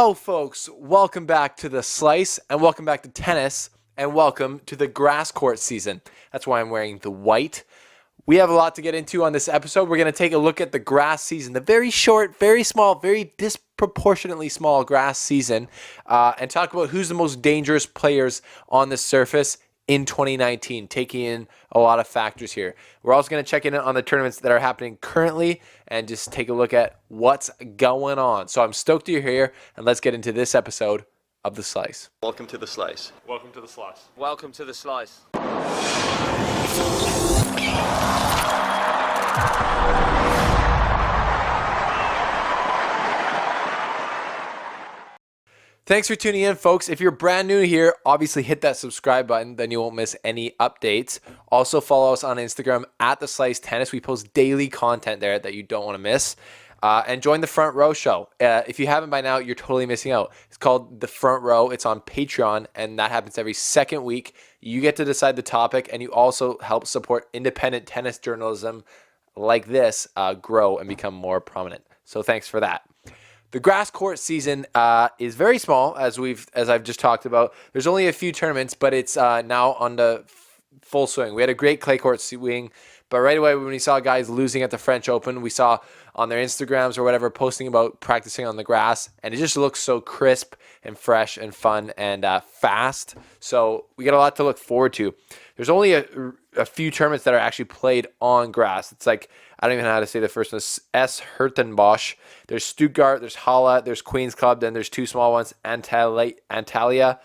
Hello, folks. Welcome back to The Slice, and welcome back to tennis, and welcome to the grass court season. That's why I'm wearing the white. We have a lot to get into on this episode. We're going to take a look at the grass season, the very short, very small, very disproportionately small grass season, and talk about who's the most dangerous players on the surface in 2019, taking in a lot of factors here. We're also going to check in on the tournaments that are happening currently and just take a look at what's going on. So I'm stoked you're here, and let's get into this episode of The Slice. Welcome to The Slice. Welcome to The Slice. Welcome to The Slice. Thanks for tuning in, folks. If you're brand new here, obviously hit that subscribe button, then you won't miss any updates. Also follow us on Instagram at The Slice Tennis. We post daily content there that you don't want to miss. And join the Front Row Show. If you haven't by now, you're totally missing out. It's called The Front Row. It's on Patreon, and that happens every second week. You get to decide the topic, and you also help support independent tennis journalism like this grow and become more prominent. So thanks for that. The grass court season is very small, as I've just talked about. There's only a few tournaments, but it's now on the full swing. We had a great clay court swing, but right away when we saw guys losing at the French Open, we saw on their Instagrams or whatever posting about practicing on the grass, and it just looks so crisp and fresh and fun and fast. So we got a lot to look forward to. There's only a few tournaments that are actually played on grass. It's like, I don't even know how to say the first one. S. Hertenbosch. There's Stuttgart, there's Halle, there's Queen's Club, then there's two small ones, Antalya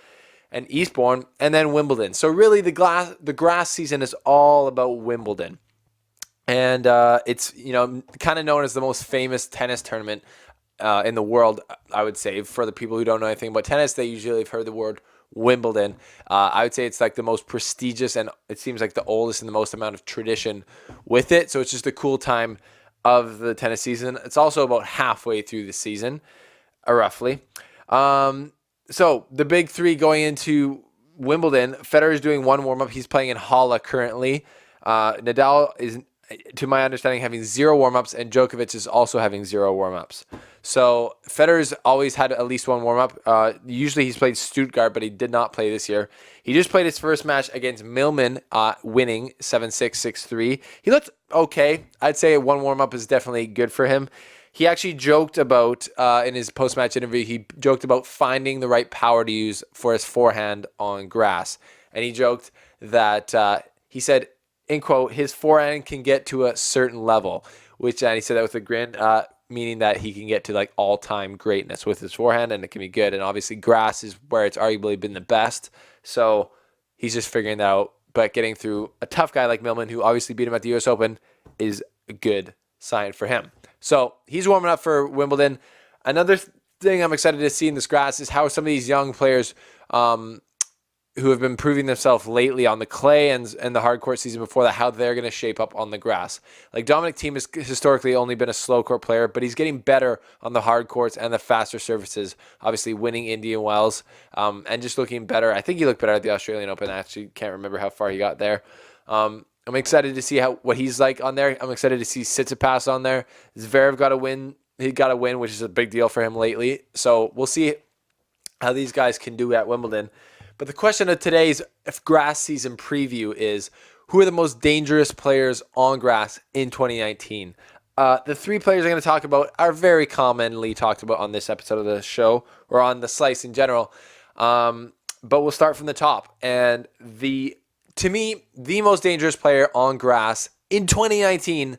and Eastbourne, and then Wimbledon. So really the grass season is all about Wimbledon. And it's, kind of known as the most famous tennis tournament in the world, I would say. For the people who don't know anything about tennis, they usually have heard the word Wimbledon. I would say it's like the most prestigious, and it seems like the oldest and the most amount of tradition with it. So it's just a cool time of the tennis season. It's also about halfway through the season, roughly. So the big three going into Wimbledon, Federer is doing one warm-up. He's playing in Halle currently. Nadal is, to my understanding, having 0 warm-ups, and Djokovic is also having 0 warm-ups. So Federer's always had at least one warm-up. Usually he's played Stuttgart, but he did not play this year. He just played his first match against Millman, winning 7-6, 6-3. He looked okay. I'd say one warm-up is definitely good for him. He actually joked about, in his post-match interview, he joked about finding the right power to use for his forehand on grass. And he joked that, he said, in quote, his forehand can get to a certain level, and he said that with a grin, meaning that he can get to like all-time greatness with his forehand, and it can be good. And obviously grass is where it's arguably been the best. So he's just figuring that out. But getting through a tough guy like Millman, who obviously beat him at the US Open, is a good sign for him. So he's warming up for Wimbledon. Another thing I'm excited to see in this grass is how some of these young players who have been proving themselves lately on the clay and the hard court season before that, how they're going to shape up on the grass. Like Dominic Thiem has historically only been a slow court player, but he's getting better on the hard courts and the faster surfaces, obviously winning Indian Wells, and just looking better. I think he looked better at the Australian Open. I actually can't remember how far he got there. I'm excited to see what he's like on there. I'm excited to see Tsitsipas on there. Zverev got a win. He got a win, which is a big deal for him lately. So we'll see how these guys can do at Wimbledon. But the question of today's grass season preview is, who are the most dangerous players on grass in 2019? The 3 players I'm going to talk about are very commonly talked about on this episode of the show, or on the Slice in general. But we'll start from the top. And to me, the most dangerous player on grass in 2019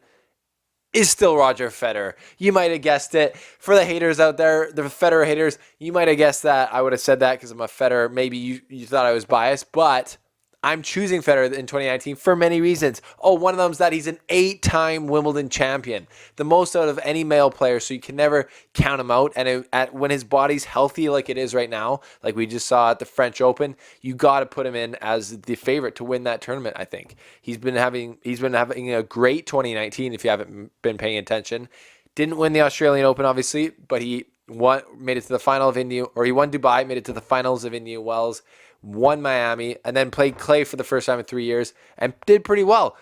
is still Roger Federer. You might have guessed it. For the haters out there, the Federer haters, you might have guessed that. I would have said that because I'm a Federer. Maybe you thought I was biased, but I'm choosing Federer in 2019 for many reasons. One of them is that he's an 8-time Wimbledon champion, the most out of any male player, so you can never count him out. And when his body's healthy like it is right now, like we just saw at the French Open, you got to put him in as the favorite to win that tournament, I think. He's been having a great 2019 if you haven't been paying attention. Didn't win the Australian Open, obviously, but he made it to the final of India, or he won Dubai, made it to the finals of Indian Wells, won Miami, and then played clay for the first time in 3 years and did pretty well.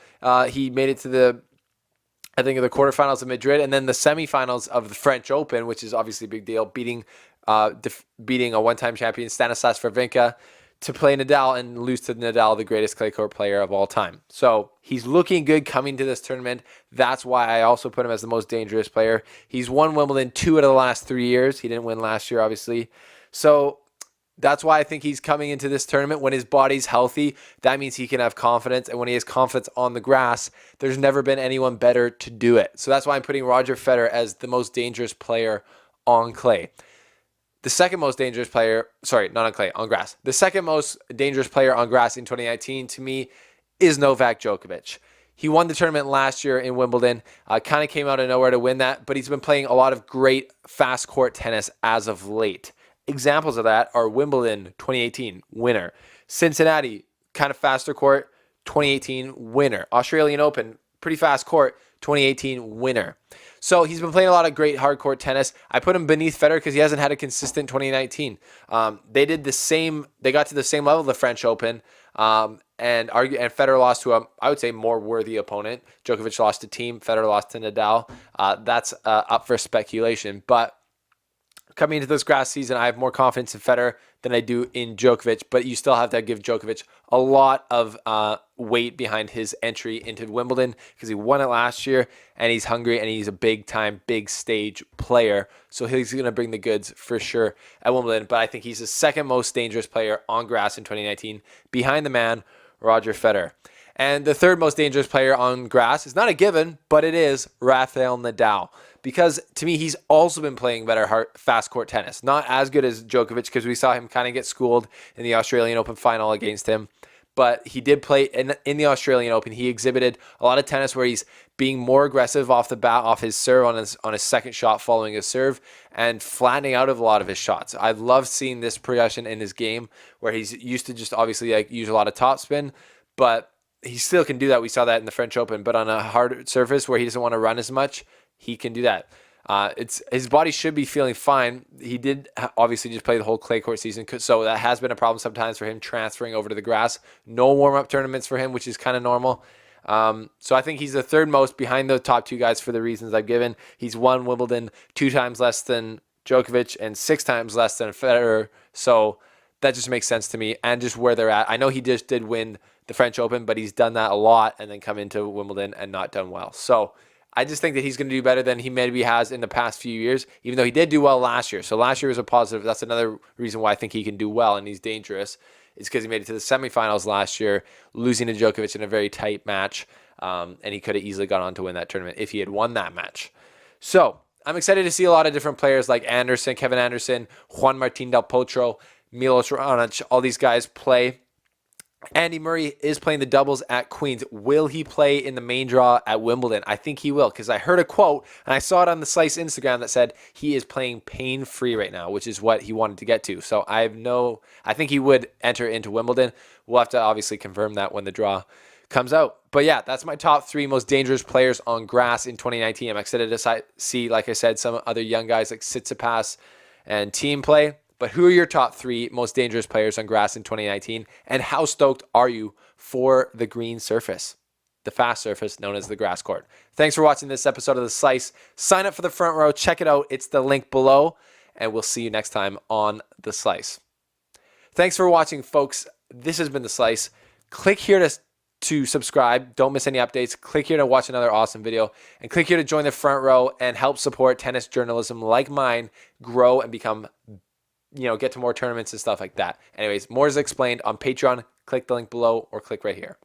He made it to the quarterfinals of Madrid and then the semifinals of the French Open, which is obviously a big deal, beating beating a one-time champion Stanislas Wawrinka, to play Nadal and lose to Nadal, the greatest clay court player of all time. So he's looking good coming to this tournament. That's why I also put him as the most dangerous player. He's won Wimbledon 2 out of the last 3 years. He didn't win last year, obviously. So that's why I think he's coming into this tournament. When his body's healthy, that means he can have confidence. And when he has confidence on the grass, there's never been anyone better to do it. So that's why I'm putting Roger Federer as the most dangerous player on clay. The second most dangerous player, sorry, not on clay, on grass. The second most dangerous player on grass in 2019 to me is Novak Djokovic. He won the tournament last year in Wimbledon, kind of came out of nowhere to win that, but he's been playing a lot of great fast court tennis as of late. Examples of that are Wimbledon 2018 winner, Cincinnati kind of faster court 2018 winner, Australian Open pretty fast court 2018 winner. So he's been playing a lot of great hard court tennis. I put him beneath Federer because he hasn't had a consistent 2019. They did the same. They got to the same level of the French Open, and Federer lost to I would say more worthy opponent. Djokovic lost to Thiem. Federer lost to Nadal. That's up for speculation, but coming into this grass season, I have more confidence in Federer than I do in Djokovic, but you still have to give Djokovic a lot of weight behind his entry into Wimbledon because he won it last year and he's hungry and he's a big-time, big stage player. So he's going to bring the goods for sure at Wimbledon, but I think he's the second most dangerous player on grass in 2019 behind the man, Roger Federer. And the third most dangerous player on grass is not a given, but it is Rafael Nadal. Because to me, he's also been playing better fast court tennis. Not as good as Djokovic because we saw him kind of get schooled in the Australian Open final against him. But he did play in the Australian Open. He exhibited a lot of tennis where he's being more aggressive off the bat, off his serve on his second shot following his serve, and flattening out of a lot of his shots. I love seeing this progression in his game where he's used to just obviously use a lot of topspin, but he still can do that. We saw that in the French Open, but on a hard surface where he doesn't want to run as much, he can do that. His body should be feeling fine. He did obviously just play the whole clay court season, so that has been a problem sometimes for him transferring over to the grass. No warm-up tournaments for him, which is kind of normal. So I think he's the third most behind the top two guys for the reasons I've given. He's won Wimbledon 2 times less than Djokovic and 6 times less than Federer. So that just makes sense to me and just where they're at. I know he just did win the French Open, but he's done that a lot and then come into Wimbledon and not done well. So I just think that he's going to do better than he maybe has in the past few years, even though he did do well last year. So last year was a positive. That's another reason why I think he can do well and he's dangerous. It's because he made it to the semifinals last year, losing to Djokovic in a very tight match, and he could have easily gone on to win that tournament if he had won that match. So I'm excited to see a lot of different players like Anderson, Kevin Anderson, Juan Martín del Potro, Milos Raonic, all these guys play. Andy Murray is playing the doubles at Queens. Will he play in the main draw at Wimbledon? I think he will because I heard a quote and I saw it on the Slice Instagram that said he is playing pain-free right now, which is what he wanted to get to. So I think he would enter into Wimbledon. We'll have to obviously confirm that when the draw comes out. But yeah, that's my top 3 most dangerous players on grass in 2019. I'm excited to see, like I said, some other young guys like Tsitsipas and Thiem play. But who are your top 3 most dangerous players on grass in 2019? And how stoked are you for the green surface, the fast surface known as the grass court? Thanks for watching this episode of The Slice. Sign up for the front row. Check it out. It's the link below. And we'll see you next time on The Slice. Thanks for watching, folks. This has been The Slice. Click here to subscribe. Don't miss any updates. Click here to watch another awesome video. And click here to join the front row and help support tennis journalism like mine grow and become get to more tournaments and stuff like that. Anyways, more is explained on Patreon. Click the link below or click right here.